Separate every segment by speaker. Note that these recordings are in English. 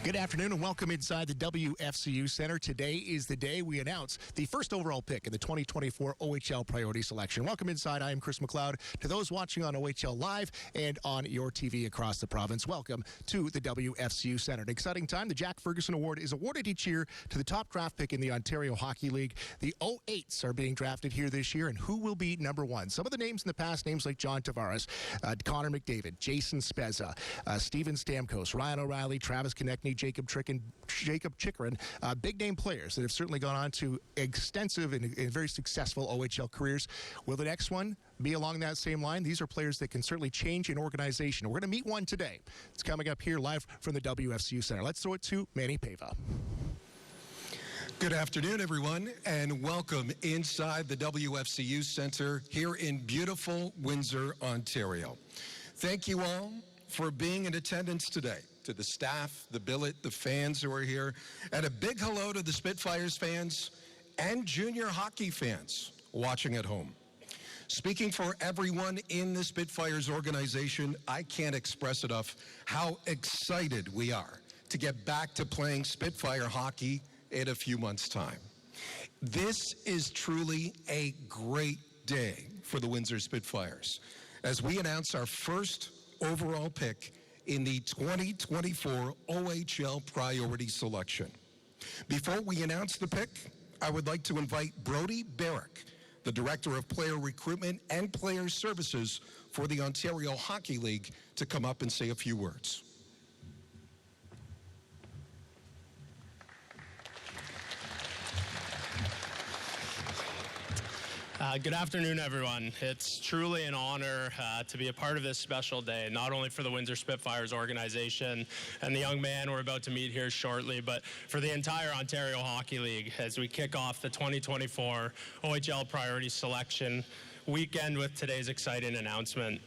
Speaker 1: Good afternoon and welcome inside the WFCU Center. Today is the day we announce the first overall pick in the 2024 OHL Priority Selection. Welcome inside. I am Chris McLeod. To those watching on OHL Live and on your TV across the province, welcome to the WFCU Center. An exciting time. The Jack Ferguson Award is awarded each year to the top draft pick in the Ontario Hockey League. The 08s are being drafted here this year, and who will be number one? Some of the names in the past, names like John Tavares, Connor McDavid, Jason Spezza, Steven Stamkos, Ryan O'Reilly, Travis Konechny, Jacob Chikrin, big name players that have certainly gone on to extensive and very successful OHL careers. Will the next one be along that same line? These are players that can certainly change an organization. We're going to meet one today. It's coming up here live from the WFCU Center. Let's throw it to Manny Pava.
Speaker 2: Good afternoon, everyone, and welcome inside the WFCU Center here in beautiful Windsor, Ontario. Thank you all for being in attendance today. To the staff, the billet, the fans who are here, and a big hello to the Spitfires fans and junior hockey fans watching at home. Speaking for everyone in the Spitfires organization, I can't express enough how excited we are to get back to playing Spitfire hockey in a few months' time. This is truly a great day for the Windsor Spitfires as we announce our first overall pick in the 2024 OHL Priority Selection. Before we announce the pick, I would like to invite Brody Barrick, the Director of Player Recruitment and Player Services for the Ontario Hockey League, to come up and say a few words.
Speaker 3: Good afternoon, everyone. It's truly an honor to be a part of this special day, not only for the Windsor Spitfires organization and the young man we're about to meet here shortly, but for the entire Ontario Hockey League as we kick off the 2024 OHL Priority Selection weekend with today's exciting announcement.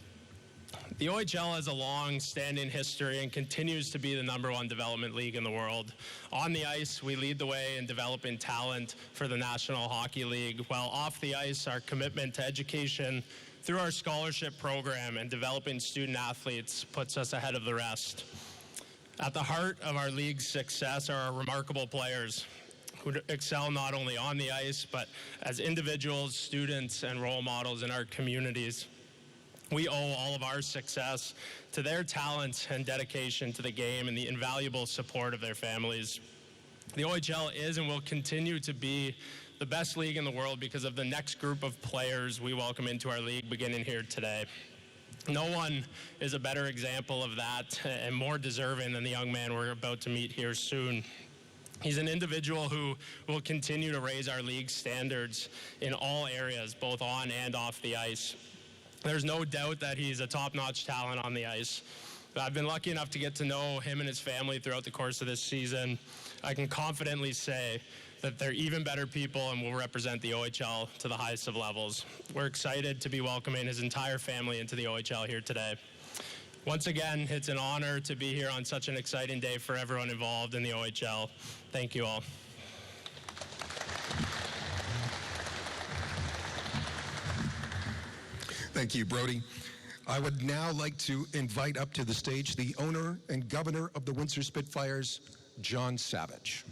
Speaker 3: The OHL has a long-standing history and continues to be the #1 development league in the world. On the ice, we lead the way in developing talent for the National Hockey League, while off the ice, our commitment to education through our scholarship program and developing student athletes puts us ahead of the rest. At the heart of our league's success are our remarkable players who excel not only on the ice, but as individuals, students, and role models in our communities. We owe all of our success to their talent and dedication to the game and the invaluable support of their families. The OHL is and will continue to be the best league in the world because of the next group of players we welcome into our league beginning here today. No one is a better example of that and more deserving than the young man we're about to meet here soon. He's an individual who will continue to raise our league standards in all areas, both on and off the ice. There's no doubt that he's a top-notch talent on the ice. I've been lucky enough to get to know him and his family throughout the course of this season. I can confidently say that they're even better people and will represent the OHL to the highest of levels. We're excited to be welcoming his entire family into the OHL here today. Once again, it's an honor to be here on such an exciting day for everyone involved in the OHL. Thank you all.
Speaker 2: Thank you, Brody. I would now like to invite up to the stage the owner and governor of the Windsor Spitfires, John Savage.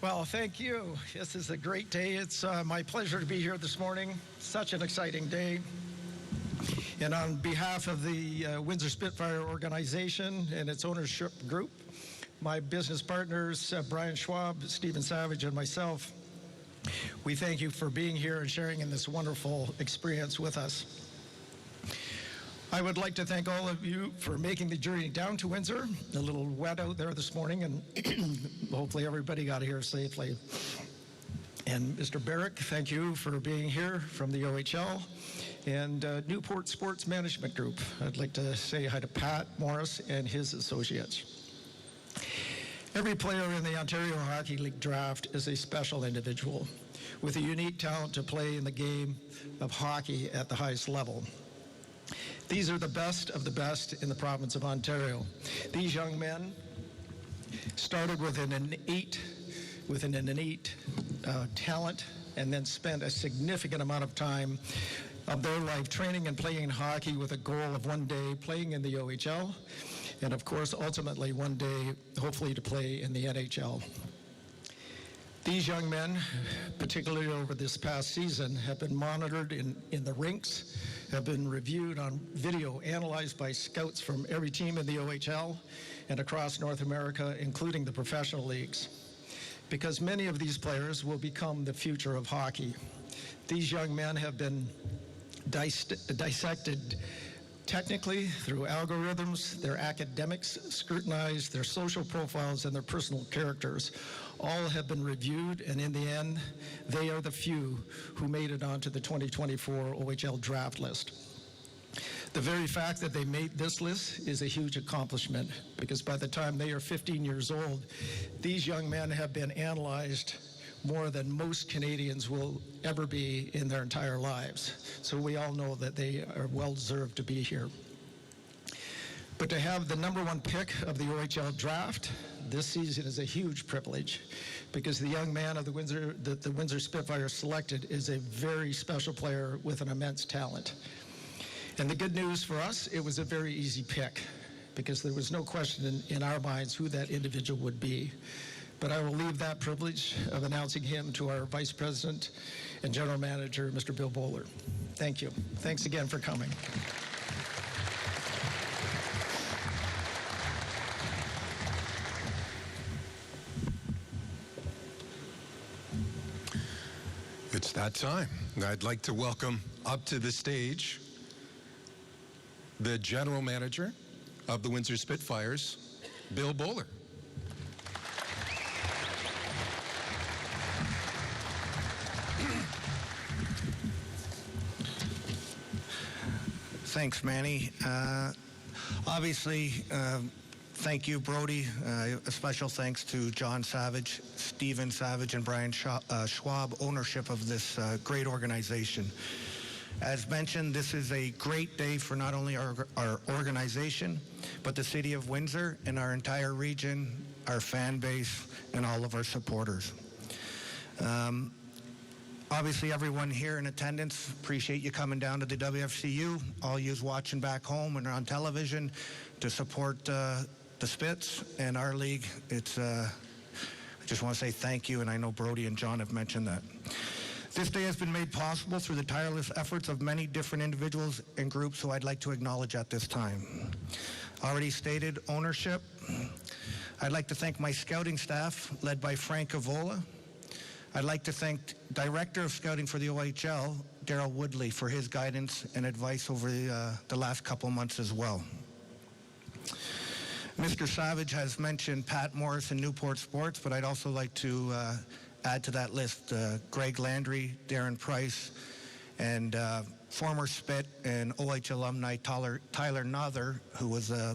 Speaker 4: Well, thank you. This is a great day. It's my pleasure to be here this morning. Such an exciting day. And on behalf of the Windsor Spitfire organization and its ownership group, my business partners, Brian Schwab, Stephen Savage, and myself, we thank you for being here and sharing in this wonderful experience with us. I would like to thank all of you for making the journey down to Windsor. A little wet out there this morning, and hopefully everybody got here safely. And Mr. Barrick, thank you for being here from the OHL. And Newport Sports Management Group, I'd like to say hi to Pat Morris and his associates. Every player in the Ontario Hockey League draft is a special individual with a unique talent to play in the game of hockey at the highest level. These are the best of the best in the province of Ontario. These young men started with an innate talent and then spent a significant amount of time of their life training and playing hockey with a goal of one day playing in the OHL, and of course, ultimately one day, hopefully to play in the NHL. These young men, particularly over this past season, have been monitored in the rinks, have been reviewed on video, analyzed by scouts from every team in the OHL and across North America, including the professional leagues, because many of these players will become the future of hockey. These young men have been dissected technically through algorithms, their academics scrutinized, their social profiles, and their personal characters. All have been reviewed, and in the end, they are the few who made it onto the 2024 OHL draft list. The very fact that they made this list is a huge accomplishment, because by the time they are 15 years old, these young men have been analyzed more than most Canadians will ever be in their entire lives. So we all know that they are well-deserved to be here. But to have the #1 pick of the OHL draft this season is a huge privilege, because the young man of the Windsor Spitfires selected is a very special player with an immense talent. And the good news for us, it was a very easy pick, because there was no question in our minds who that individual would be. But I will leave that privilege of announcing him to our Vice President and General Manager, Mr. Bill Bowler. Thank you. Thanks again for coming.
Speaker 2: It's that time. I'd like to welcome up to the stage the General Manager of the Windsor Spitfires, Bill Bowler.
Speaker 5: Thanks, Manny. Obviously, thank you, Brody. A special thanks to John Savage, Stephen Savage, and Brian Schwab, ownership of this great organization. As mentioned, this is a great day for not only our organization, but the city of Windsor and our entire region, our fan base, and all of our supporters. Obviously, everyone here in attendance, appreciate you coming down to the WFCU. All yous watching back home and on television to support the Spits and our league. I just want to say thank you, and I know Brody and John have mentioned that. This day has been made possible through the tireless efforts of many different individuals and groups who I'd like to acknowledge at this time. Already stated, ownership. I'd like to thank my scouting staff, led by Frank Avola. I'd like to thank Director of Scouting for the OHL, Daryl Woodley, for his guidance and advice over the last couple months as well. Mr. Savage has mentioned Pat Morris and Newport Sports, but I'd also like to add to that list Greg Landry, Darren Price, and former Spit and OHL alumni Tyler Nother, who was a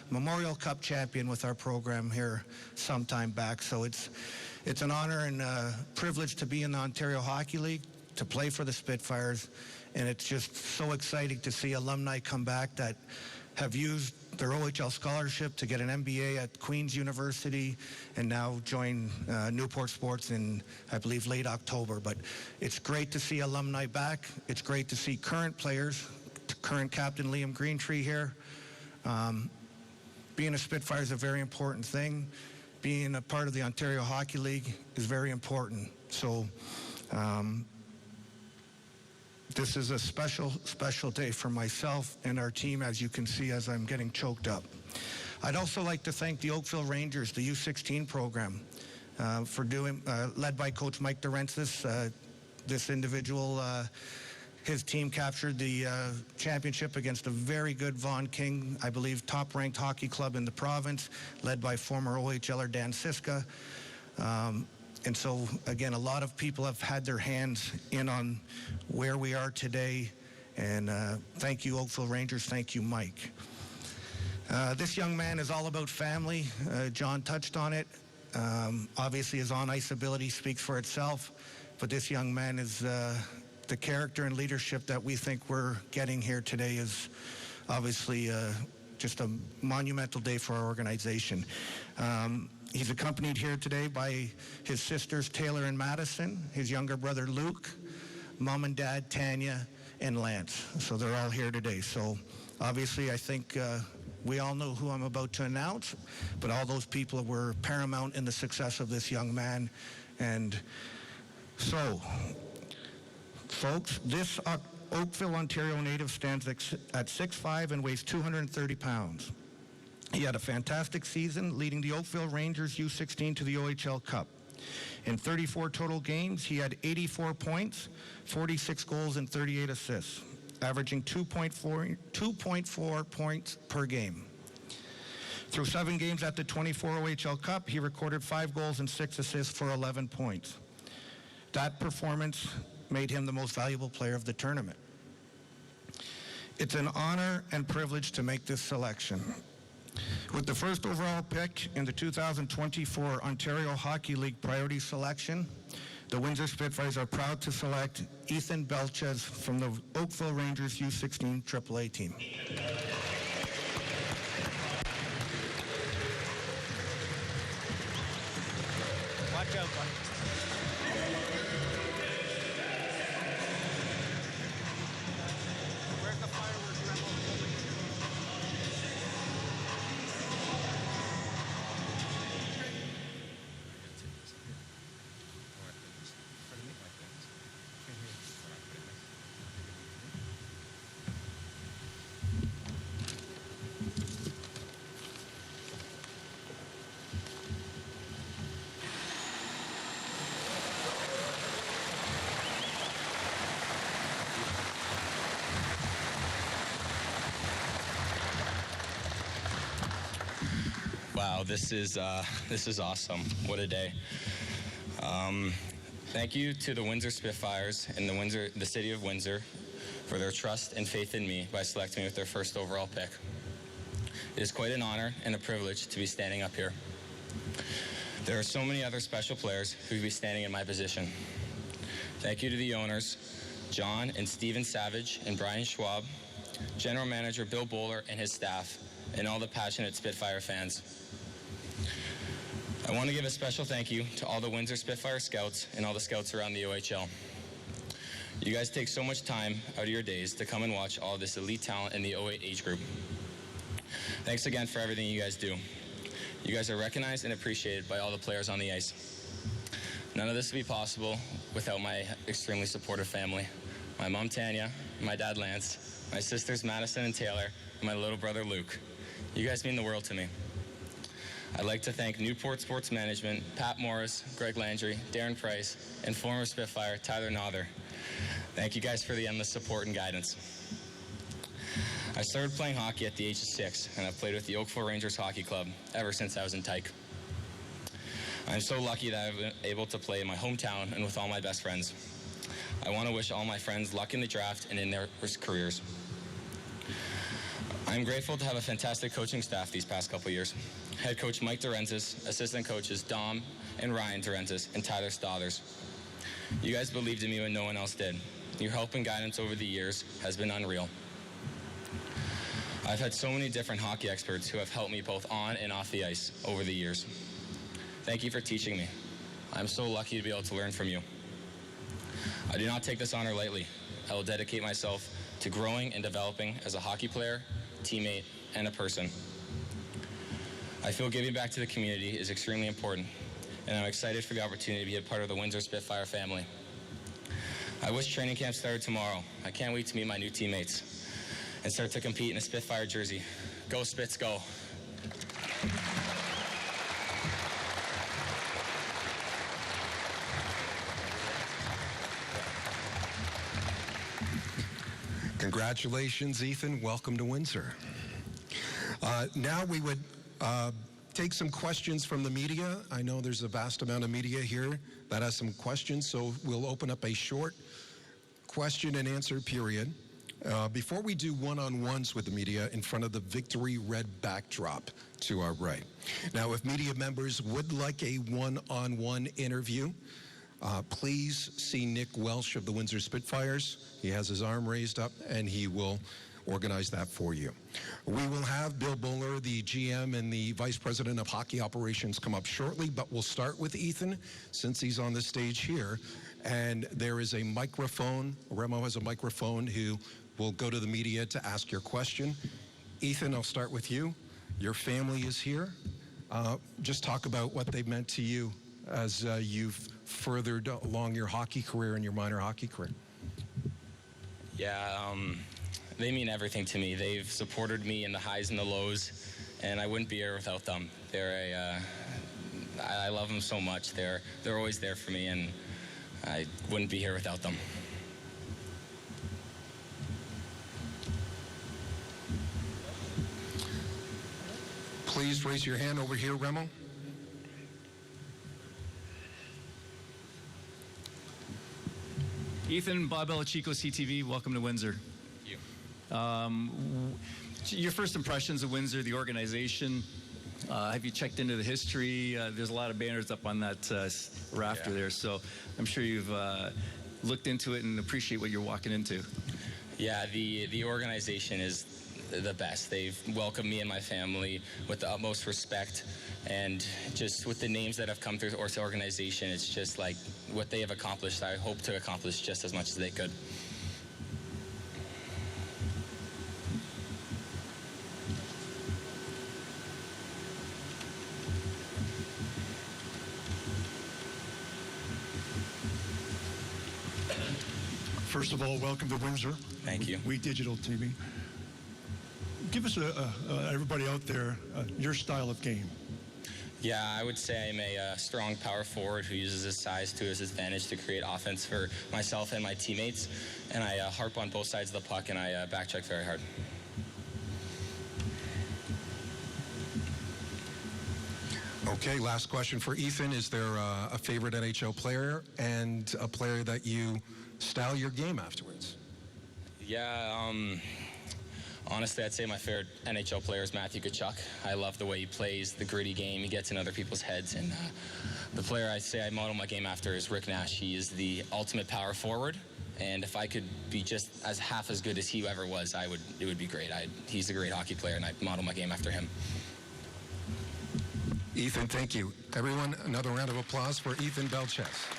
Speaker 5: Memorial Cup champion with our program here some time back. So it's an honor and a privilege to be in the Ontario Hockey League, to play for the Spitfires, and it's just so exciting to see alumni come back that have used their OHL scholarship to get an MBA at Queen's University and now join Newport Sports in, I believe, late October. But it's great to see alumni back. It's great to see current players, current captain Liam Greentree here. Being a Spitfire is a very important thing. Being a part of the Ontario Hockey League is very important. So this is a special day for myself and our team, as you can see as I'm getting choked up. I'd also like to thank the Oakville Rangers, the U16 program, for doing, led by Coach Mike Durensis. This individual, his team captured the championship against a very good Vaughan King, I believe, top-ranked hockey club in the province, led by former OHLer Dan Siska. And so, again, a lot of people have had their hands in on where we are today. And thank you, Oakville Rangers. Thank you, Mike. This young man is all about family. John touched on it. Obviously, his on-ice ability speaks for itself. But this young man is the character and leadership that we think we're getting here today is obviously just a monumental day for our organization. He's accompanied here today by his sisters Taylor and Madison, his younger brother Luke, mom and dad Tanya, and Lance. So they're all here today. So obviously I think we all know who I'm about to announce, but all those people were paramount in the success of this young man. And so, folks, this Oakville, Ontario native stands at 6'5" and weighs 230 pounds. He had a fantastic season, leading the Oakville Rangers U16 to the OHL Cup. In 34 total games, he had 84 points, 46 goals, and 38 assists, averaging 2.4 points per game. Through 7 games at the 24 OHL Cup, he recorded 5 goals and 6 assists for 11 points. That performance made him the most valuable player of the tournament. It's an honor and privilege to make this selection. With the first overall pick in the 2024 Ontario Hockey League Priority Selection, the Windsor Spitfires are proud to select Ethan Belchetz from the Oakville Rangers U16 AAA team.
Speaker 6: Watch out, buddy. Where's the fireworks rifle?
Speaker 7: Wow, this is awesome. What a day. Thank you to the Windsor Spitfires and the city of Windsor for their trust and faith in me by selecting me with their first overall pick. It is quite an honor and a privilege to be standing up here. There are so many other special players who will be standing in my position. Thank you to the owners, John and Stephen Savage and Brian Schwab, General Manager Bill Bowler and his staff, and all the passionate Spitfire fans. I want to give a special thank you to all the Windsor Spitfire scouts and all the scouts around the OHL. You guys take so much time out of your days to come and watch all this elite talent in the 08 age group. Thanks again for everything you guys do. You guys are recognized and appreciated by all the players on the ice. None of this would be possible without my extremely supportive family. My mom Tanya, my dad Lance, my sisters Madison and Taylor, and my little brother Luke. You guys mean the world to me. I'd like to thank Newport Sports Management, Pat Morris, Greg Landry, Darren Price, and former Spitfire Tyler Nother. Thank you guys for the endless support and guidance. I started playing hockey at the age of 6, and I've played with the Oakville Rangers Hockey Club ever since I was in Tyke. I'm so lucky that I've been able to play in my hometown and with all my best friends. I want to wish all my friends luck in the draft and in their careers. I'm grateful to have a fantastic coaching staff these past couple years. Head coach Mike Dorenzis, assistant coaches Dom and Ryan Dorenzis, and Tyler Stothers. You guys believed in me when no one else did. Your help and guidance over the years has been unreal. I've had so many different hockey experts who have helped me both on and off the ice over the years. Thank you for teaching me. I'm so lucky to be able to learn from you. I do not take this honor lightly. I will dedicate myself to growing and developing as a hockey player, teammate, and a person. I feel giving back to the community is extremely important, and I'm excited for the opportunity to be a part of the Windsor Spitfire family. I wish training camp started tomorrow. I can't wait to meet my new teammates and start to compete in a Spitfire jersey. Go Spits, go.
Speaker 2: Congratulations, Ethan. Welcome to Windsor. Now we would take some questions from the media. I know there's a vast amount of media here that has some questions, so we'll open up a short question and answer period. Before we do one-on-ones with the media in front of the Victory Red backdrop to our right. Now, if media members would like a one-on-one interview, please see Nick Welsh of the Windsor Spitfires. He has his arm raised up, and he will organize that for you. We will have Bill Bowler, the GM and the Vice President of Hockey Operations, come up shortly, but we'll start with Ethan since he's on the stage here. And there is a microphone. Remo has a microphone who will go to the media to ask your question. Ethan, I'll start with you. Your family is here. Just talk about what they meant to you as you've furthered along your hockey career and your minor hockey career.
Speaker 7: Yeah, they mean everything to me. They've supported me in the highs and the lows, and I wouldn't be here without them. I love them so much. They're always there for me, and I wouldn't be here without them.
Speaker 2: Please raise your hand over here, Remo.
Speaker 8: Ethan, Bob Belchetz, CTV, welcome to Windsor.
Speaker 7: Thank you.
Speaker 8: Your first impressions of Windsor, the organization, have you checked into the history? There's a lot of banners up on that rafter there, so I'm sure you've looked into it and appreciate what you're walking into.
Speaker 7: Yeah, the organization is the best. They've welcomed me and my family with the utmost respect, and just with the names that have come through the organization, it's just like what they have accomplished, I hope to accomplish just as much as they could.
Speaker 9: First of all, welcome to Windsor.
Speaker 7: Thank you.
Speaker 9: We Digital TV. Give us, everybody out there, your style of game.
Speaker 7: Yeah, I would say I'm a strong power forward who uses his size to his advantage to create offense for myself and my teammates. And I harp on both sides of the puck, and I backcheck very hard.
Speaker 2: Okay, last question for Ethan. Is there a favorite NHL player and a player that you style your game afterwards?
Speaker 7: Yeah, honestly, I'd say my favorite NHL player is Matthew Tkachuk. I love the way he plays the gritty game. He gets in other people's heads. And the player I say I model my game after is Rick Nash. He is the ultimate power forward. And if I could be just as half as good as he ever was, it would be great. He's a great hockey player, and I model my game after him.
Speaker 2: Ethan, thank you. Everyone, another round of applause for Ethan Belchetz.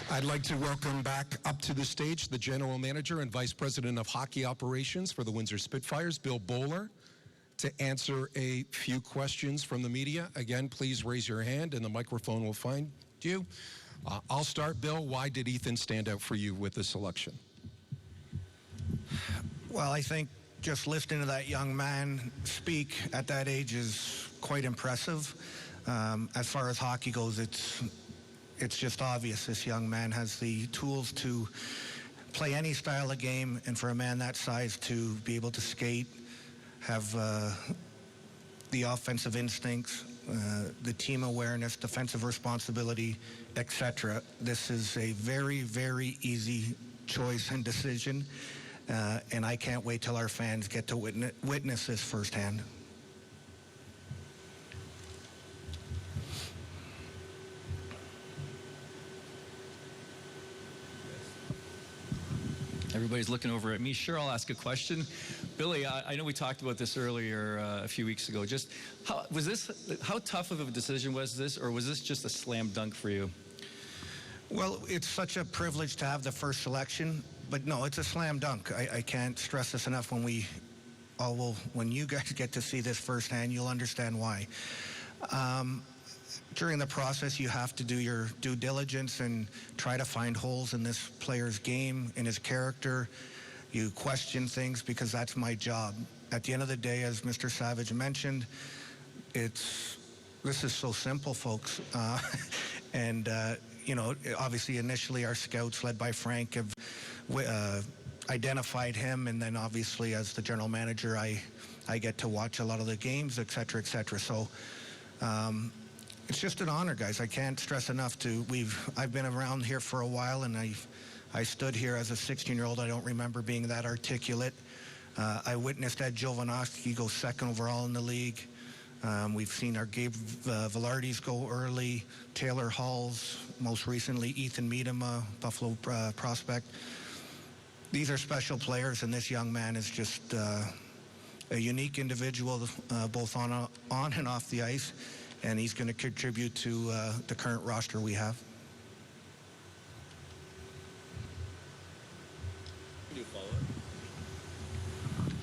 Speaker 2: I'd like to welcome back up to the stage the General Manager and Vice President of Hockey Operations for the Windsor Spitfires, Bill Bowler, to answer a few questions from the media. Again, please raise your hand and the microphone will find you. I'll start, Bill. Why did Ethan stand out for you with the selection?
Speaker 5: Well, I think just listening to that young man speak at that age is quite impressive. As far as hockey goes, it's just obvious this young man has the tools to play any style of game, and for a man that size to be able to skate, have the offensive instincts, the team awareness, defensive responsibility, etc. This is a very, very easy choice and decision, and I can't wait till our fans get to witness this firsthand.
Speaker 8: Everybody's looking over at me. Sure, I'll ask a question. Billy, I know we talked about this earlier a few weeks ago. Just how tough of a decision was this, or was this just a slam dunk for you?
Speaker 5: Well, it's such a privilege to have the first selection, but no, it's a slam dunk. I can't stress this enough. When you guys get to see this firsthand, you'll understand why. During the process, you have to do your due diligence and try to find holes in this player's game, in his character. You question things because that's my job. At the end of the day, as Mr. Savage mentioned, this is so simple, folks. Obviously, initially our scouts, led by Frank, have identified him, and then obviously as the general manager, I get to watch a lot of the games, et cetera, et cetera. So it's just an honor, guys. I can't stress enough I've been around here for a while, and I stood here as a 16-year-old. I don't remember being that articulate. I witnessed Ed Jovanovski go second overall in the league. We've seen our Gabe Velardis go early, Taylor Halls, most recently Ethan Miedema, Buffalo prospect. These are special players, and this young man is just a unique individual, both on and off the ice, and he's going to contribute to the current roster we have.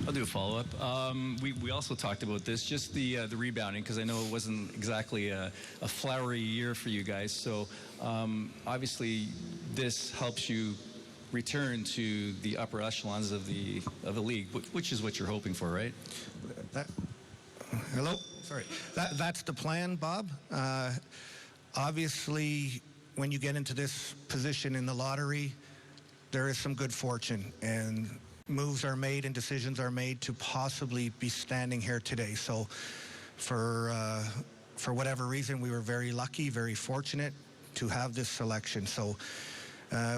Speaker 8: I'll do a follow-up. We also talked about this, just the rebounding, because I know it wasn't exactly a flowery year for you guys. So obviously, this helps you return to the upper echelons of the league, which is what you're hoping for, right?
Speaker 5: Hello? Sorry. That's the plan, Bob. Obviously, when you get into this position in the lottery, there is some good fortune, and moves are made and decisions are made to possibly be standing here today. So for whatever reason, we were very lucky, very fortunate to have this selection. So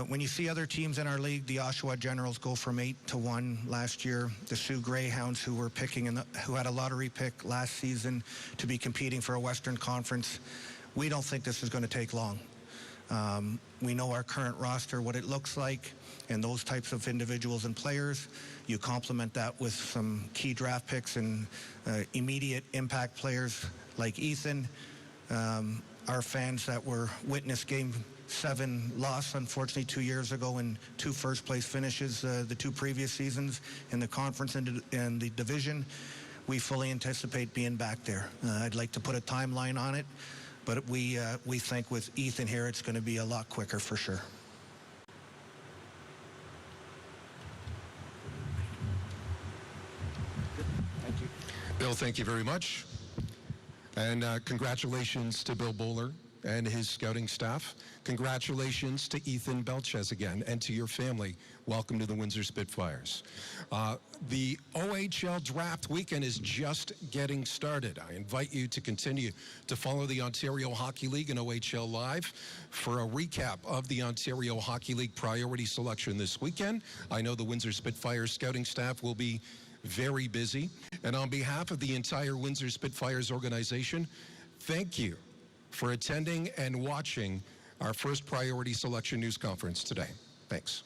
Speaker 5: when you see other teams in our league, the Oshawa Generals go from 8-1 last year. The Sioux Greyhounds, who were picking who had a lottery pick last season to be competing for a Western Conference, we don't think this is going to take long. We know our current roster, what it looks like, and those types of individuals and players. You complement that with some key draft picks and immediate impact players like Ethan. Our fans that were witness Game 7 loss, unfortunately, 2 years ago, and 2 first-place finishes the 2 previous seasons in the conference and the division, we fully anticipate being back there. I'd like to put a timeline on it, but we think with Ethan here, it's going to be a lot quicker for sure.
Speaker 2: Thank you. Bill, thank you very much. And congratulations to Bill Bowler and his scouting staff. Congratulations to Ethan Belchetz again, and to your family. Welcome to the Windsor Spitfires. The OHL draft weekend is just getting started. I invite you to continue to follow the Ontario Hockey League and OHL Live for a recap of the Ontario Hockey League priority selection this weekend. I know the Windsor Spitfires scouting staff will be very busy. And on behalf of the entire Windsor Spitfires organization, thank you for attending and watching our first priority selection news conference today. Thanks.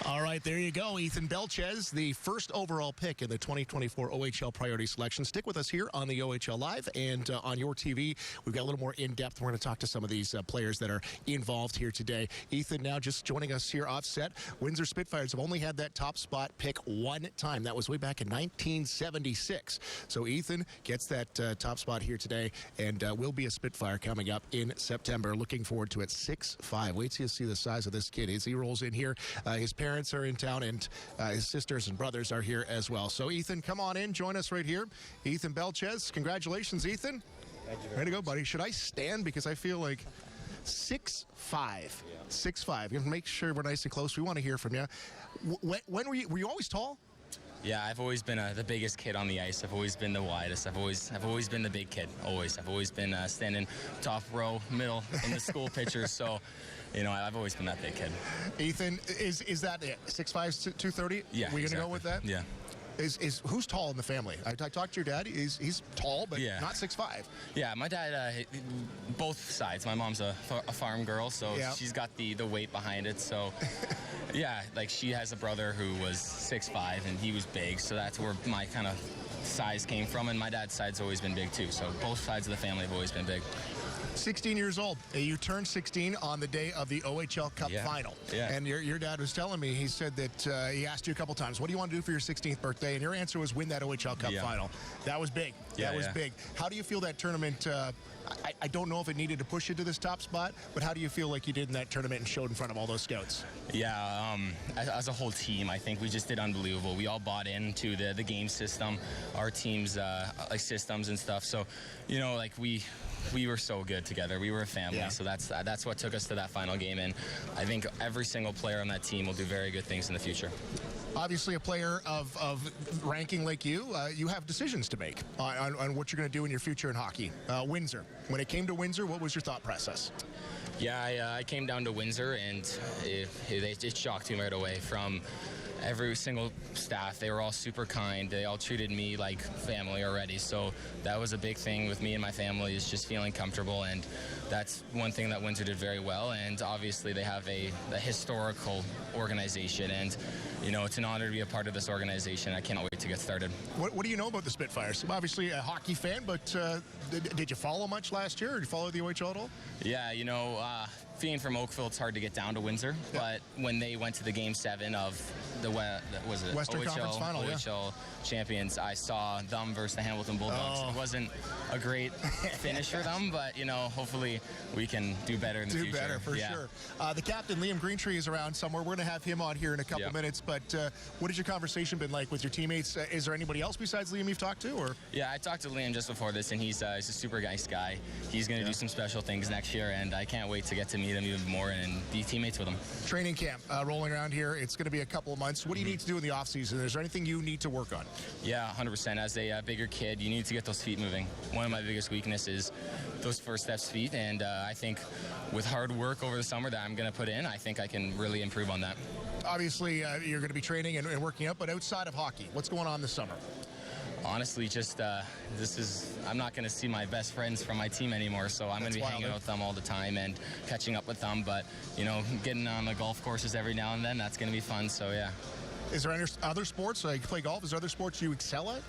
Speaker 1: All right, there you go. Ethan Belchetz, the first overall pick in the 2024 OHL Priority Selection. Stick with us here on the OHL Live and on your TV. We've got a little more in-depth. We're going to talk to some of these players that are involved here today. Ethan, now just joining us here offset. Windsor Spitfires have only had that top spot pick one time. That was way back in 1976. So Ethan gets that top spot here today and will be a Spitfire coming up in September. Looking forward to it. 6'5". Wait till you see the size of this kid as he rolls in here. His parents are in town, and his sisters and brothers are here as well. So, Ethan, come on in. Join us right here. Ethan Belchetz. Congratulations, Ethan.
Speaker 6: Thank you.
Speaker 1: Ready to go, buddy. Should I stand? Because I feel like 6'5". 6'5". Make sure we're nice and close. We want to hear from you. When were you always tall?
Speaker 7: Yeah, I've always been the biggest kid on the ice. I've always been the widest. I've always been the big kid. Always. I've always been standing top row, middle in the school pictures. So, you know, I've always been that big kid.
Speaker 1: Ethan, is that it? 6'5", 230?
Speaker 7: Yeah.
Speaker 1: We're gonna go with that?
Speaker 7: Yeah.
Speaker 1: Is who's tall in the family? I talked to your dad. He's tall, but not 6'5".
Speaker 7: Yeah, my dad, both sides. My mom's a farm girl, so she's got the weight behind it. So, yeah, like she has a brother who was 6'5", and he was big. So that's where my kind of size came from. And my dad's side's always been big too. So both sides of the family have always been big.
Speaker 1: 16 years old. You turned 16 on the day of the OHL Cup final.
Speaker 7: Yeah.
Speaker 1: And your dad was telling me, he said that he asked you a couple times, what do you want to do for your 16th birthday? And your answer was win that OHL Cup final. That was big. That was big. How do you feel that tournament, I don't know if it needed to push you to this top spot, but how do you feel like you did in that tournament and showed in front of all those scouts?
Speaker 7: Yeah, as a whole team, I think we just did unbelievable. We all bought into the game system, our team's like systems and stuff. So, you know, like we were so good together. We were a family, so that's what took us to that final game. And I think every single player on that team will do very good things in the future.
Speaker 1: Obviously, a player of ranking like you have decisions to make on what you're going to do in your future in hockey. Windsor. When it came to Windsor, what was your thought process?
Speaker 7: Yeah, I came down to Windsor, and it shocked me right away. From every single staff, they were all super kind. They all treated me like family already. So that was a big thing with me and my family, is just feeling comfortable. And that's one thing that Windsor did very well. And obviously they have a historical organization. And, you know, it's an honor to be a part of this organization. I cannot wait to get started.
Speaker 1: What do you know about the Spitfires? Obviously a hockey fan, but did you follow much last year? Or did you follow the OHL at all?
Speaker 7: Yeah, you know, being from Oakville, it's hard to get down to Windsor. But when they went to the Game 7 of the
Speaker 1: Western
Speaker 7: OHL,
Speaker 1: Conference Final,
Speaker 7: OHL champions, I saw them versus the Hamilton Bulldogs. It wasn't a great finish for them, but, you know, hopefully we can do better in the future.
Speaker 1: Do better, for sure. The captain, Liam Greentree, is around somewhere. We're going to have him on here in a couple minutes, but what has your conversation been like with your teammates? Is there anybody else besides Liam you've talked to? Or?
Speaker 7: Yeah, I talked to Liam just before this, and he's a super nice guy. He's going to do some special things next year, and I can't wait to get to meet him even more and be teammates with him.
Speaker 1: Training camp rolling around here. It's going to be a couple of months. What do you need to do in the offseason? Is there anything you need to work on?
Speaker 7: Yeah, 100%. As a bigger kid, you need to get those feet moving. One of my biggest weaknesses, those first steps feet, and I think with hard work over the summer that I'm going to put in, I think I can really improve on that.
Speaker 1: Obviously, you're going to be training and working out, but outside of hockey, what's going on this summer?
Speaker 7: Honestly, just I'm not going to see my best friends from my team anymore, so I'm going to be hanging out with them all the time and catching up with them. But, you know, getting on the golf courses every now and then, that's going to be fun, so yeah.
Speaker 1: Is there any other sports? Like, you play golf? Is there other sports you excel at?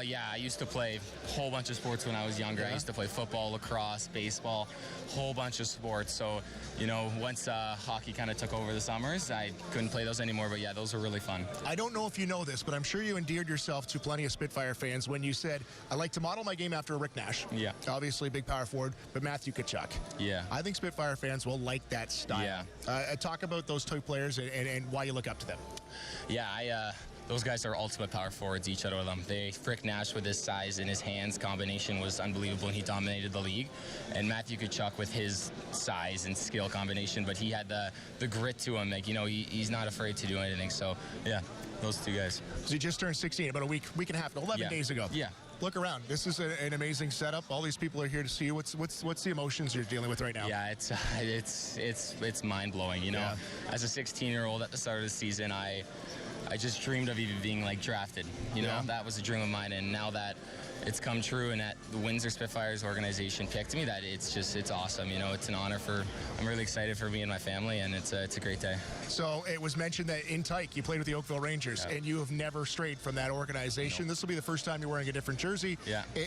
Speaker 7: Yeah, I used to play a whole bunch of sports when I was younger. I used to play football, lacrosse, baseball, whole bunch of sports. So, you know, once hockey kind of took over the summers, I couldn't play those anymore. But yeah, those were really fun.
Speaker 1: I don't know if you know this, but I'm sure you endeared yourself to plenty of Spitfire fans when you said, I like to model my game after Rick Nash.
Speaker 7: Yeah.
Speaker 1: Obviously, big power forward, but Matthew Tkachuk.
Speaker 7: Yeah.
Speaker 1: I think Spitfire fans will like that style.
Speaker 7: Yeah.
Speaker 1: Talk about those two players and why you look up to them.
Speaker 7: Yeah, those guys are ultimate power forwards, each other of them. Rick Nash with his size and his hands combination was unbelievable, and he dominated the league. And Matthew Tkachuk with his size and skill combination, but he had the grit to him. Like, you know, he's not afraid to do anything. So, yeah, those two guys.
Speaker 1: So he just turned 16 about a week and a half, 11 days ago.
Speaker 7: Yeah.
Speaker 1: Look around. This is an amazing setup. All these people are here to see you. What's the emotions you're dealing with right now?
Speaker 7: Yeah, it's mind blowing. You know, as a 16-year-old at the start of the season, I just dreamed of even being like drafted. You know, that was a dream of mine, and now that it's come true and that the Windsor Spitfires organization picked me, that it's awesome. You know, it's an honor I'm really excited for me and my family, and it's a great day.
Speaker 1: So it was mentioned that in Tyke you played with the Oakville Rangers, and you have never strayed from that organization. This will be the first time you're wearing a different jersey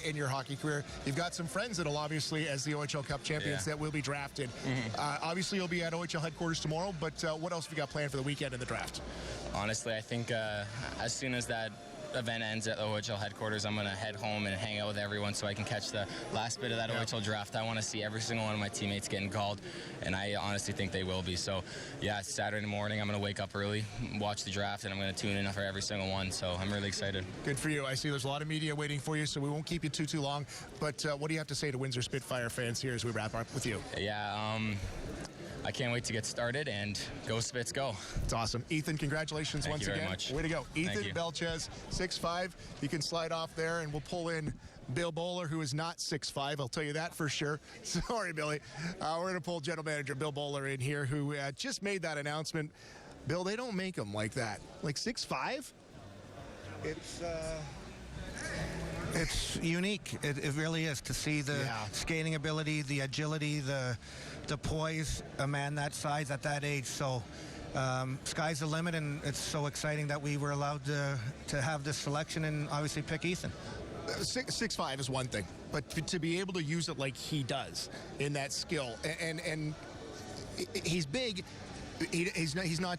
Speaker 1: in your hockey career. You've got some friends that'll obviously, as the OHL Cup champions, that will be drafted. Obviously you'll be at OHL headquarters tomorrow, but what else have you got planned for the weekend in the draft?
Speaker 7: Honestly, I think as soon as that event ends at OHL headquarters, I'm going to head home and hang out with everyone so I can catch the last bit of that OHL draft. I want to see every single one of my teammates getting called, and I honestly think they will be. So, yeah, Saturday morning, I'm going to wake up early, watch the draft, and I'm going to tune in for every single one. So I'm really excited.
Speaker 1: Good for you. I see there's a lot of media waiting for you, so we won't keep you too long. But what do you have to say to Windsor Spitfire fans here as we wrap up with you?
Speaker 7: Yeah, I can't wait to get started, and go Spits, go.
Speaker 1: It's awesome. Ethan, congratulations once again.
Speaker 7: Thank you very much.
Speaker 1: Way to go. Ethan
Speaker 7: you.
Speaker 1: Belchetz, 6'5". You can slide off there, and we'll pull in Bill Bowler, who is not 6'5". I'll tell you that for sure. Sorry, Billy. We're going to pull General Manager Bill Bowler in here, who just made that announcement. Bill, they don't make them like that. Like 6'5"?
Speaker 5: It's unique. It really is, to see the skating ability, the agility, the poise, a man that size at that age. So sky's the limit, and it's so exciting that we were allowed to have this selection and obviously pick Ethan.
Speaker 1: 6'5" is one thing, but to be able to use it like he does in that skill, and he's big. He's not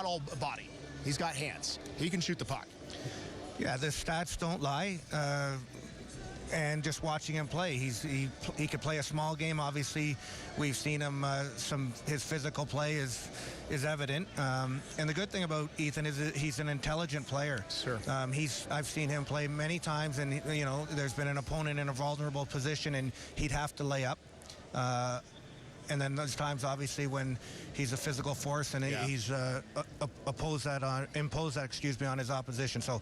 Speaker 1: all body. He's got hands. He can shoot the puck.
Speaker 5: Yeah, the stats don't lie. And just watching him play, he could play a small game. Obviously, we've seen him. His physical play is evident. And the good thing about Ethan is that he's an intelligent player.
Speaker 1: Sure.
Speaker 5: I've seen him play many times, and you know, there's been an opponent in a vulnerable position, and he'd have to lay up. And then there's times, obviously, when he's a physical force, and he's imposed that on his opposition. So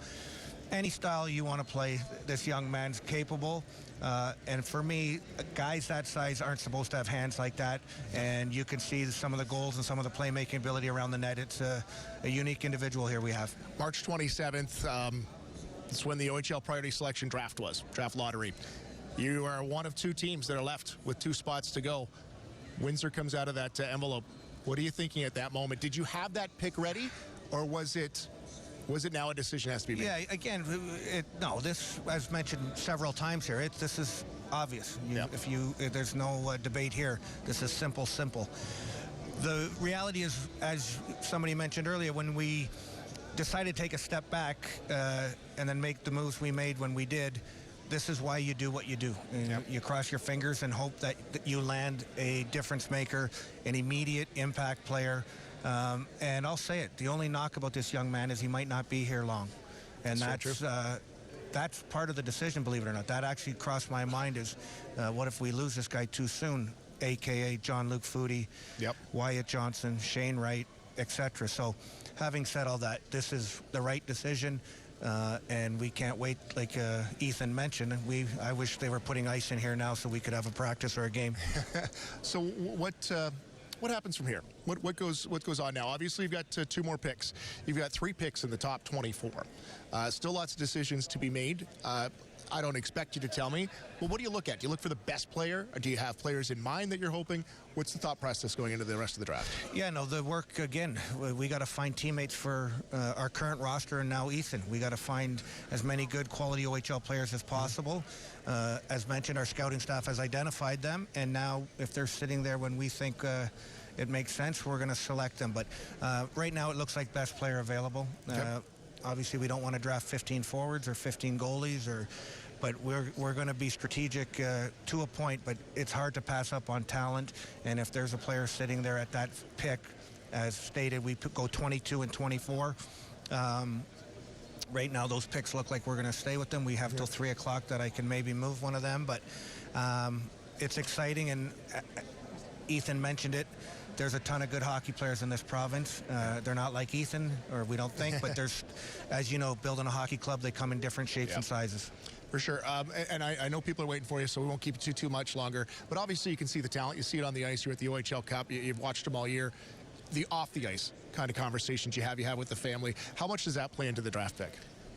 Speaker 5: any style you want to play, this young man's capable. And for me, guys that size aren't supposed to have hands like that. And you can see some of the goals and some of the playmaking ability around the net. It's a unique individual here we have.
Speaker 1: March 27th, it's when the OHL Priority Selection draft lottery. You are one of two teams that are left with 2 spots to go. Windsor comes out of that envelope. What are you thinking at that moment? Did you have that pick ready, or was it now a decision has to be made?
Speaker 5: Yeah, again, no. This, as mentioned several times here, this is obvious. There's no debate here. This is simple. The reality is, as somebody mentioned earlier, when we decided to take a step back and then make the moves we made when we did, this is why you do what you do. You cross your fingers and hope that you land a difference maker, an immediate impact player. And I'll say it, the only knock about this young man is he might not be here long. And that's part of the decision, believe it or not. That actually crossed my mind is, what if we lose this guy too soon, a.k.a. John-Luc Foodie, Wyatt Johnson, Shane Wright, etc. So having said all that, this is the right decision. And we can't wait, like Ethan mentioned. I wish they were putting ice in here now so we could have a practice or a game.
Speaker 1: So what happens from here? What goes on now? Obviously, you've got 2 more picks. You've got 3 picks in the top 24. Still lots of decisions to be made. I don't expect you to tell me. Well, what do you look at? Do you look for the best player? Or do you have players in mind that you're hoping? What's the thought process going into the rest of the draft?
Speaker 5: Yeah, no, the work, again, we got to find teammates for our current roster and now Ethan. We got to find as many good quality OHL players as possible. As mentioned, our scouting staff has identified them, and now if they're sitting there when we think it makes sense, we're going to select them. But right now it looks like best player available. Obviously, we don't want to draft 15 forwards or 15 goalies, but we're going to be strategic to a point. But it's hard to pass up on talent. And if there's a player sitting there at that pick, as stated, we go 22 and 24. Right now, those picks look like we're going to stay with them. We have till 3 o'clock that I can maybe move one of them. But it's exciting, and Ethan mentioned it. There's a ton of good hockey players in this province. They're not like Ethan, or we don't think, but there's, as you know, building a hockey club, they come in different shapes and sizes.
Speaker 1: For sure. And I know people are waiting for you, so we won't keep you too much longer. But obviously, you can see the talent. You see it on the ice. You're at the OHL Cup. You've watched them all year. The off-the-ice kind of conversations you have with the family. How much does that play into the draft pick?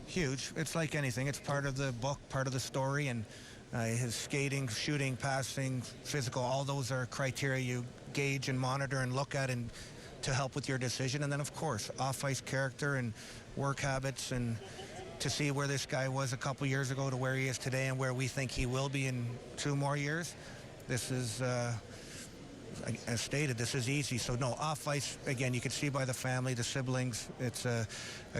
Speaker 5: Huge. It's like anything. It's part of the book, part of the story, and his skating, shooting, passing, physical, all those are criteria you gauge and monitor and look at and to help with your decision. And then, of course, off-ice character and work habits, and to see where this guy was a couple years ago to where he is today and where we think he will be in 2 more years. This is, as stated, this is easy. So, no, off-ice, again, you can see by the family, the siblings. It's a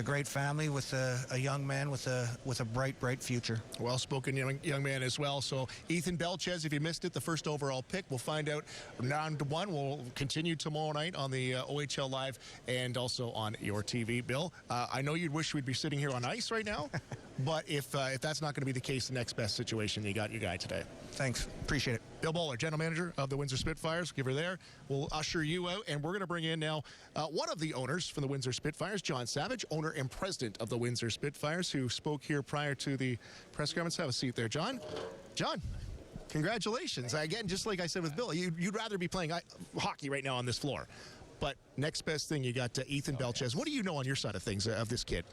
Speaker 5: great family with a young man with a bright future.
Speaker 1: Well-spoken young man as well. So, Ethan Belchetz, if you missed it, the first overall pick. We'll find out round 1. We'll continue tomorrow night on the OHL Live and also on your TV. Bill, I know you'd wish we'd be sitting here on ice right now, but if that's not going to be the case, the next best situation, you got your guy today.
Speaker 5: Thanks. Appreciate it.
Speaker 1: Bill Bowler, General Manager of the Windsor Spitfires. Give her there. We'll usher you out, and we're going to bring in now one of the owners from the Windsor Spitfires, John Savage, owner and president of the Windsor Spitfires, who spoke here prior to the press conference. Have a seat there, John. John, congratulations. Again, just like I said with Bill, you'd rather be playing hockey right now on this floor. But next best thing, you got Ethan Belchetz. What do you know on your side of things of this kid?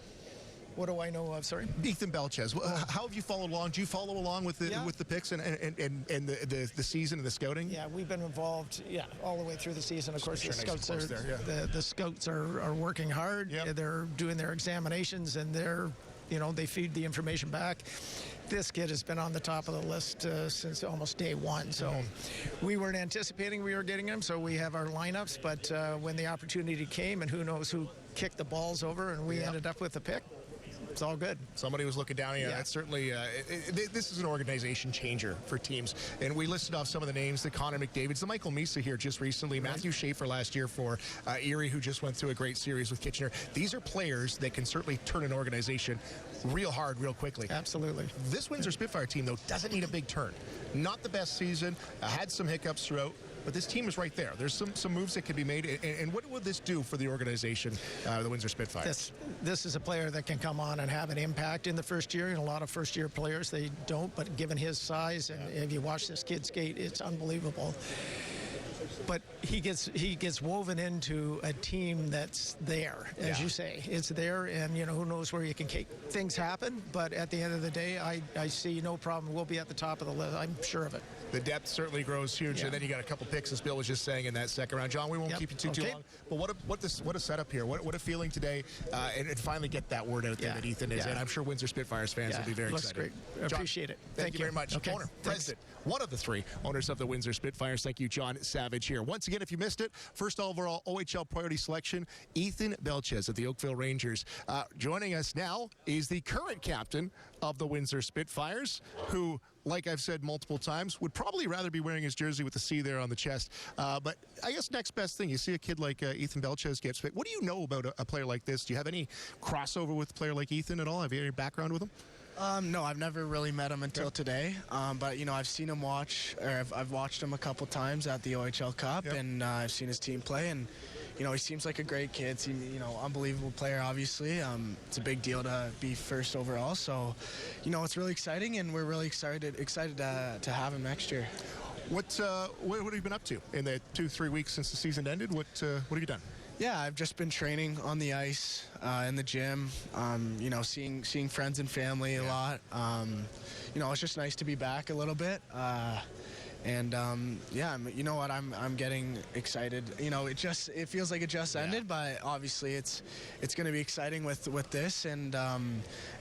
Speaker 4: What do I know of? Sorry?
Speaker 1: Ethan Belchetz. How have you followed along? Do you follow along with the picks and the season and the scouting?
Speaker 4: Yeah, we've been involved, all the way through the season. Of course, the scouts the scouts are working hard.
Speaker 1: Yep.
Speaker 4: They're doing their examinations, and they feed the information back. This kid has been on the top of the list since almost day 1. So we weren't anticipating we were getting him, so we have our lineups. But when the opportunity came, and who knows who kicked the balls over, and we ended up with the pick. It's all good.
Speaker 1: Somebody was looking down. That's certainly, this is an organization changer for teams. And we listed off some of the names, the Connor McDavids, the Michael Misa here just recently, Matthew Schaefer last year for Erie, who just went through a great series with Kitchener. These are players that can certainly turn an organization real hard, real quickly.
Speaker 4: Absolutely.
Speaker 1: This Windsor Spitfire team, though, doesn't need a big turn. Not the best season. Had some hiccups throughout. but this team is right there. There's some moves that can be made. And what would this do for the organization, the Windsor Spitfires?
Speaker 4: This is a player that can come on and have an impact in the first year, and a lot of first-year players, they don't, but given his size, and if you watch this kid skate, it's unbelievable. But he gets woven into a team that's there, as you say. It's there, and who knows where you can make things happen. But at the end of the day, I see no problem. We'll be at the top of the list. I'm sure of it.
Speaker 1: The depth certainly grows huge, and then you got a couple picks, as Bill was just saying, in that second round. John, we won't keep you too long. But what a setup here. What a feeling today, and finally get that word out there that Ethan is. And I'm sure Windsor Spitfires fans will be very excited.
Speaker 4: Great. I appreciate it.
Speaker 1: Thank you very much. Owner, president, one of the three owners of the Windsor Spitfires. Thank you, John Savage here. Once again, if you missed it, first overall OHL Priority Selection, Ethan Belchetz of the Oakville Rangers. Joining us now is the current captain of the Windsor Spitfires, who, like I've said multiple times, would probably rather be wearing his jersey with the C there on the chest. But I guess next best thing, you see a kid like Ethan Belchetz gets picked. What do you know about a player like this? Do you have any crossover with a player like Ethan at all? Have you any background with him?
Speaker 10: No, I've never really met him until today. But I've seen him I've watched him a couple times at the OHL Cup, and I've seen his team play, and he seems like a great kid. Unbelievable player, obviously. It's a big deal to be first overall, so it's really exciting, and we're really excited to have him next year.
Speaker 1: What have you been up to in the 2-3 weeks since the season ended? What have you done?
Speaker 10: Yeah, I've just been training on the ice, in the gym, seeing friends and family a lot. It's just nice to be back a little bit. You know what? I'm getting excited. It feels like it just ended, but obviously it's going to be exciting with this, and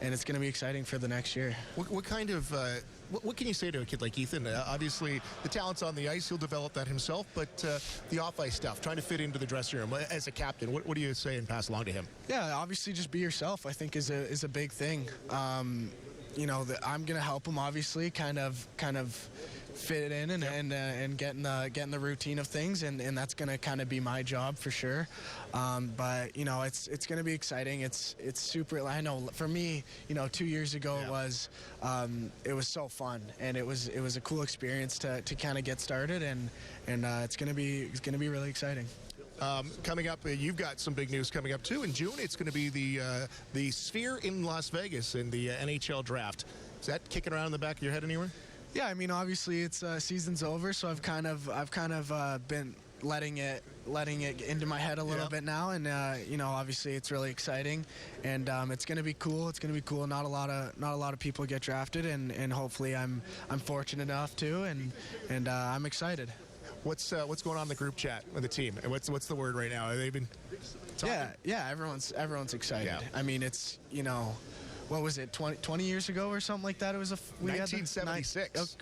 Speaker 10: it's going to be exciting for the next year.
Speaker 1: What kind of what can you say to a kid like Ethan? Obviously, the talent's on the ice; he'll develop that himself. But the off-ice stuff, trying to fit into the dressing room as a captain, what do you say and pass along to him?
Speaker 10: Yeah, obviously, just be yourself. I think is a big thing. I'm going to help him, obviously, kind of fit it in and get in the routine of things, and that's going to kind of be my job for sure. But it's going to be exciting. It's super. I know for me, 2 years ago it was so fun, and it was a cool experience to kind of get started, and it's going to be really exciting.
Speaker 1: Coming up, you've got some big news coming up too. In June, it's going to be the Sphere in Las Vegas in the NHL draft. Is that kicking around in the back of your head anywhere?
Speaker 10: Yeah, I mean, obviously it's season's over, so I've kind of been letting it into my head a little bit now, and obviously it's really exciting, and it's going to be cool. It's going to be cool. Not a lot of people get drafted, and hopefully I'm fortunate enough to, and I'm excited.
Speaker 1: What's going on in the group chat with the team? And what's the word right now? Have they been talking?
Speaker 10: Yeah, everyone's excited.
Speaker 1: Yeah.
Speaker 10: I mean, it's what was it, 20 years ago or something like that? It was
Speaker 1: 1976.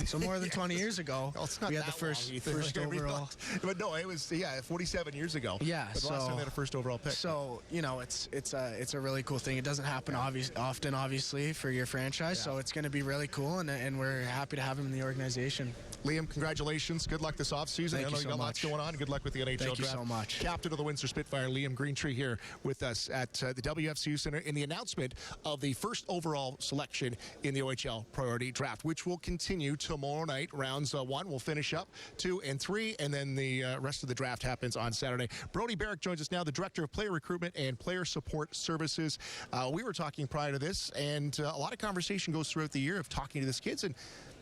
Speaker 10: So more than 20 years ago,
Speaker 1: well, it's not
Speaker 10: we had
Speaker 1: that
Speaker 10: the first
Speaker 1: long,
Speaker 10: overall.
Speaker 1: But no, it was 47 years ago.
Speaker 10: Yeah,
Speaker 1: but the last time they had a first overall pick.
Speaker 10: So it's a really cool thing. It doesn't happen often, obviously, for your franchise. So it's going to be really cool, and we're happy to have him in the organization.
Speaker 1: Liam, congratulations. Good luck this offseason.
Speaker 10: Thank you so
Speaker 1: got
Speaker 10: much.
Speaker 1: Lots going on. Good luck with the NHL
Speaker 10: Thank
Speaker 1: draft.
Speaker 10: you so much.
Speaker 1: Captain of the Windsor Spitfire, Liam Greentree, here with us at the WFCU Center in the announcement of the first overall selection in the OHL Priority Draft, which will continue tomorrow night. Rounds 1 will finish up 2 and 3, and then the rest of the draft happens on Saturday. Brody Barrick joins us now, the Director of Player Recruitment and Player Support Services. We were talking prior to this, and a lot of conversation goes throughout the year of talking to these kids, and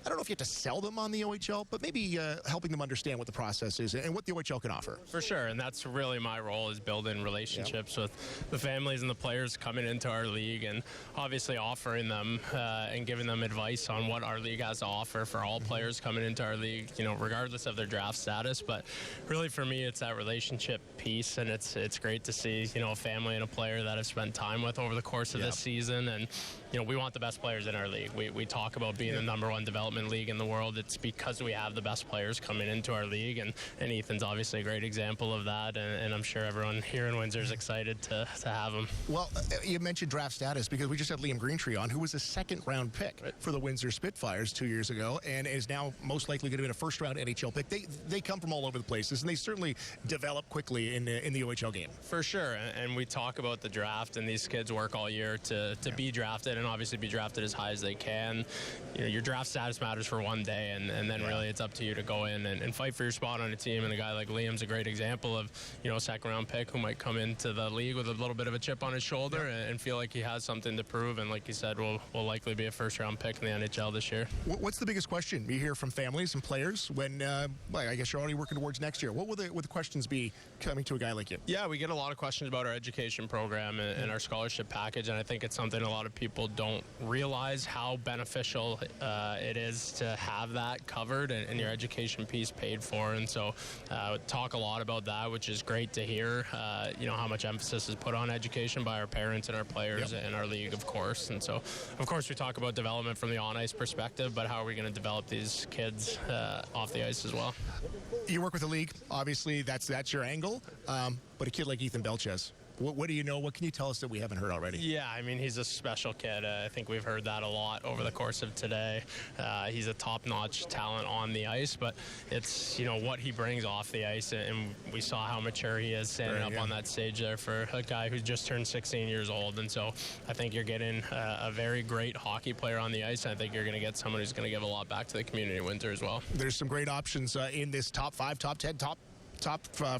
Speaker 1: I don't know if you have to sell them on the OHL, but maybe helping them understand what the process is and what the OHL can offer.
Speaker 3: For sure, and that's really my role, is building relationships with the families and the players coming into our league, and obviously offering them and giving them advice on what our league has to offer for all players coming into our league, regardless of their draft status. But really for me, it's that relationship piece, and it's great to see, a family and a player that I've spent time with over the course of this season, and we want the best players in our league. We talk about being the #1 development league in the world. It's because we have the best players coming into our league, and Ethan's obviously a great example of that, and I'm sure everyone here in Windsor is excited to have him.
Speaker 1: Well, you mentioned draft status because we just had Liam Greentree on, who was a second-round pick for the Windsor Spitfires 2 years ago, and is now most likely going to be a first-round NHL pick. They come from all over the places, and they certainly develop quickly in the OHL game.
Speaker 3: For sure, and we talk about the draft, and these kids work all year to be drafted, and obviously be drafted as high as they can. You know, your draft status matters for one day, and then really it's up to you to go in and fight for your spot on a team. And a guy like Liam's a great example of, you know, a second-round pick who might come into the league with a little bit of a chip on his shoulder and feel like he has something to prove. And like you said, will likely be a first-round pick in the NHL this year.
Speaker 1: What's the biggest question you hear from families and players when, I guess you're already working towards next year? What will the questions be coming to a guy like you?
Speaker 3: Yeah, we get a lot of questions about our education program and our scholarship package, and I think it's something a lot of people don't realize how beneficial it is to have that covered and your education piece paid for. And so talk a lot about that, which is great to hear, you know, how much emphasis is put on education by our parents and our players and our league, of course. And so, of course, we talk about development from the on-ice perspective, but how are we going to develop these kids off the ice as well?
Speaker 1: You work with the league. Obviously, that's your angle. But a kid like Ethan Belchetz, what do you know? What can you tell us that we haven't heard already?
Speaker 3: Yeah, I mean, he's a special kid. I think we've heard that a lot over the course of today. He's a top-notch talent on the ice, but it's, you know, what he brings off the ice, and we saw how mature he is standing up on that stage there for a guy who's just turned 16 years old. And so I think you're getting a very great hockey player on the ice, and I think you're going to get someone who's going to give a lot back to the community in Windsor as well.
Speaker 1: There's some great options in this top 5, top 10, top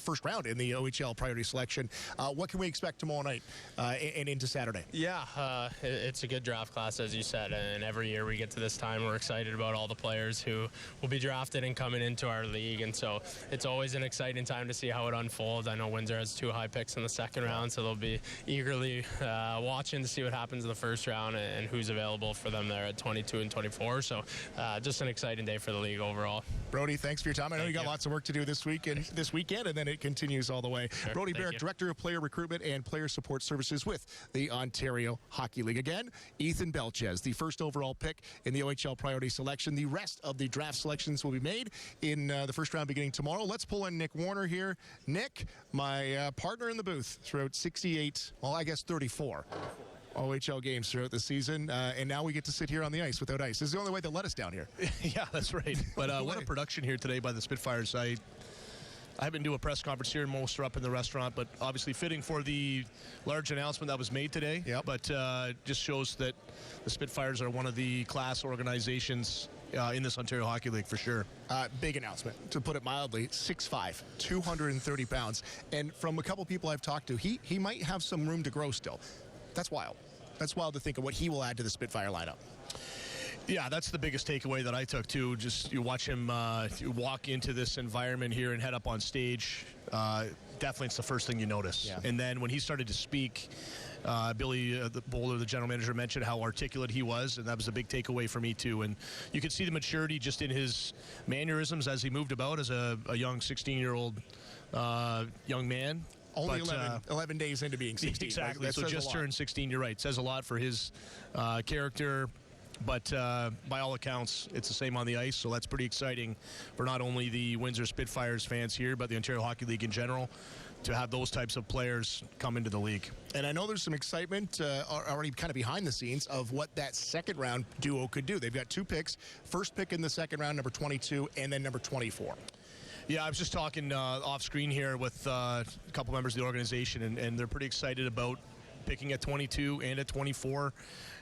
Speaker 1: first round in the OHL Priority Selection. What can we expect tomorrow night and into Saturday?
Speaker 3: Yeah, it's a good draft class, as you said, and every year we get to this time, we're excited about all the players who will be drafted and coming into our league, and so it's always an exciting time to see how it unfolds. I know Windsor has 2 high picks in the second round, so they'll be eagerly watching to see what happens in the first round and who's available for them there at 22 and 24, so just an exciting day for the league overall.
Speaker 1: Brody, thanks for your time. I know you got lots of work to do this weekend, and then it continues all the way.
Speaker 3: Sure.
Speaker 1: Brody Barrett, Director of Player Recruitment and Player Support Services with the Ontario Hockey League. Again, Ethan Belchetz, the first overall pick in the OHL Priority Selection. The rest of the draft selections will be made in the first round beginning tomorrow. Let's pull in Nick Warner here. Nick, my partner in the booth throughout 34 OHL games throughout the season, and now we get to sit here on the ice without ice. This is the only way they let us down here.
Speaker 11: Yeah, that's right. But what a production here today by the Spitfires. I haven't do a press conference here, and most are up in the restaurant, but obviously fitting for the large announcement that was made today.
Speaker 1: Yep.
Speaker 11: But just shows that the Spitfires are one of the class organizations in this Ontario Hockey League for sure.
Speaker 1: Big announcement, to put it mildly. 6'5", 230 pounds. And from a couple people I've talked to, he might have some room to grow still. That's wild. That's wild to think of what he will add to the Spitfire lineup.
Speaker 11: Yeah, that's the biggest takeaway that I took, too. Just you watch him walk into this environment here and head up on stage. Definitely it's the first thing you notice.
Speaker 1: Yeah.
Speaker 11: And then when he started to speak, Billy the Bowler, the general manager, mentioned how articulate he was, and that was a big takeaway for me, too. And you could see the maturity just in his mannerisms as he moved about as a young 16-year-old young man.
Speaker 1: Only 11 days into being 16.
Speaker 11: Exactly.
Speaker 1: That
Speaker 11: so just turned 16, you're right. Says a lot for his character. But by all accounts, it's the same on the ice, so that's pretty exciting for not only the Windsor Spitfires fans here, but the Ontario Hockey League in general, to have those types of players come into the league.
Speaker 1: And I know there's some excitement already kind of behind the scenes of what that second-round duo could do. They've got 2 picks, first pick in the second round, number 22, and then number 24.
Speaker 11: Yeah, I was just talking off screen here with a couple members of the organization, and they're pretty excited about picking at 22 and at 24.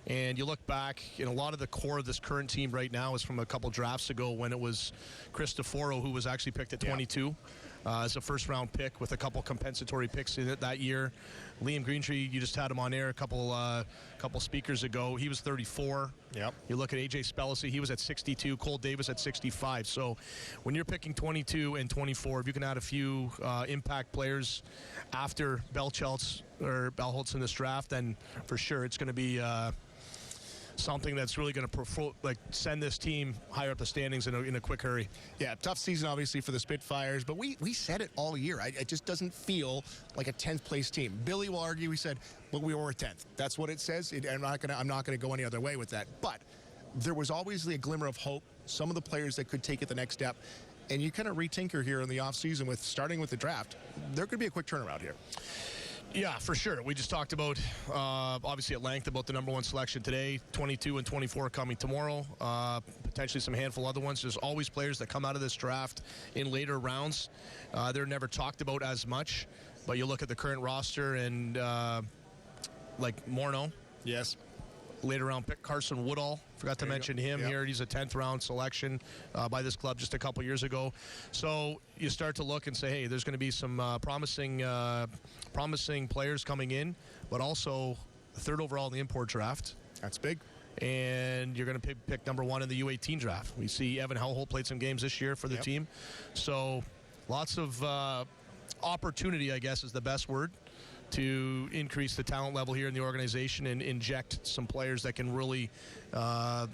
Speaker 11: And you look back, and a lot of the core of this current team right now is from a couple drafts ago when it was Chris DeForo, who was actually picked at 22 as a first-round pick with a couple compensatory picks in it that year. Liam Greentree, you just had him on air a couple speakers ago. He was 34.
Speaker 1: Yep.
Speaker 11: You look at AJ Spellacy, he was at 62. Cole Davis at 65. So when you're picking 22 and 24, if you can add a few impact players after Belchetz in this draft, then for sure it's going to be something that's really going to send this team higher up the standings in a quick hurry.
Speaker 1: Yeah, tough season obviously for the Spitfires, but we said it all year. It just doesn't feel like a 10th place team. Billy will argue, we said, well, we were a 10th. That's what it says. I'm not going to go any other way with that. But there was always a glimmer of hope. Some of the players that could take it the next step. And you kind of retinker here in the offseason with starting with the draft. There could be a quick turnaround here.
Speaker 11: Yeah, for sure. We just talked about, obviously at length, about the number 1 selection today. 22 and 24 coming tomorrow. Potentially some handful other ones. There's always players that come out of this draft in later rounds. They're never talked about as much. But you look at the current roster and like Morneau.
Speaker 1: Yes.
Speaker 11: later round pick Carson Woodall. Forgot to mention him here. He's a 10th round selection by this club just a couple years ago. So you start to look and say, hey, there's going to be some promising players coming in, but also third overall in the import draft.
Speaker 1: That's big.
Speaker 11: And you're going to pick number 1 in the U18 draft. We see Evan Hellholt played some games this year for the team. So lots of opportunity, I guess, is the best word, to increase the talent level here in the organization and inject some players that can really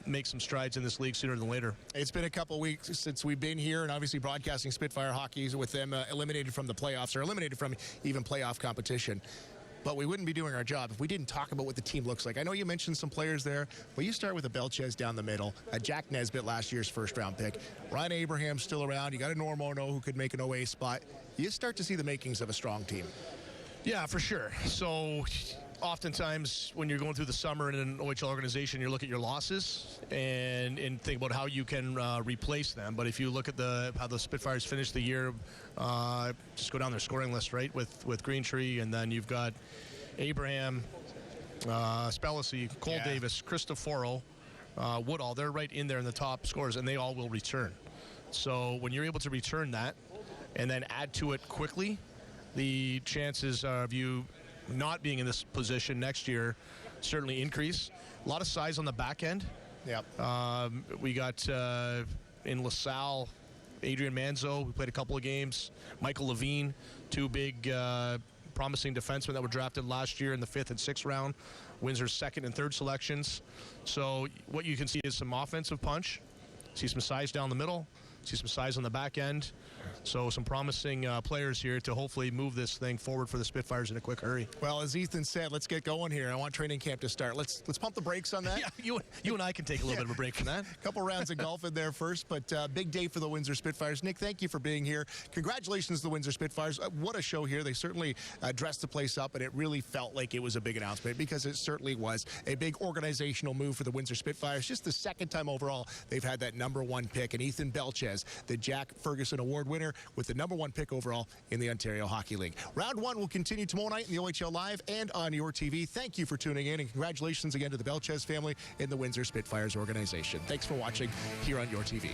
Speaker 11: make some strides in this league sooner than later.
Speaker 1: It's been a couple weeks since we've been here, and obviously broadcasting Spitfire hockey with them eliminated from the playoffs, or eliminated from even playoff competition. But we wouldn't be doing our job if we didn't talk about what the team looks like. I know you mentioned some players there, but you start with a Belchetz down the middle, a Jack Nesbitt, last year's first-round pick. Ryan Abraham's still around. You got a Norm Ono who could make an OA spot. You start to see the makings of a strong team.
Speaker 11: Yeah, for sure. So oftentimes when you're going through the summer in an OHL organization, you look at your losses and think about how you can replace them. But if you look at how the Spitfires finished the year, just go down their scoring list, right, with Greentree, and then you've got Abraham, Spellisy, Cole Davis, Cristoforo, Woodall. They're right in there in the top scorers, and they all will return. So when you're able to return that and then add to it quickly, the chances of you not being in this position next year certainly increase. A lot of size on the back end.
Speaker 1: Yep.
Speaker 11: We got in LaSalle, Adrian Manzo, who played a couple of games. Michael Levine, 2 big promising defensemen that were drafted last year in the 5th and 6th round. Windsor's 2nd and 3rd selections. So what you can see is some offensive punch. See some size down the middle. See some size on the back end. So some promising players here to hopefully move this thing forward for the Spitfires in a quick hurry.
Speaker 1: Well, as Ethan said, let's get going here. I want training camp to start. Let's pump the brakes on that.
Speaker 11: Yeah, you and I can take a little bit of a break from that.
Speaker 1: A couple rounds of golf in there first, but big day for the Windsor Spitfires. Nick, thank you for being here. Congratulations to the Windsor Spitfires. What a show here. They certainly dressed the place up, and it really felt like it was a big announcement, because it certainly was a big organizational move for the Windsor Spitfires. Just the 2nd time overall they've had that number 1 pick, and Ethan Belchetz, the Jack Ferguson Award winner, with the number 1 pick overall in the Ontario Hockey League. Round 1 will continue tomorrow night in the OHL Live and on your TV. Thank you for tuning in, and congratulations again to the Belchetz family in the Windsor Spitfires organization. Thanks for watching here on your TV.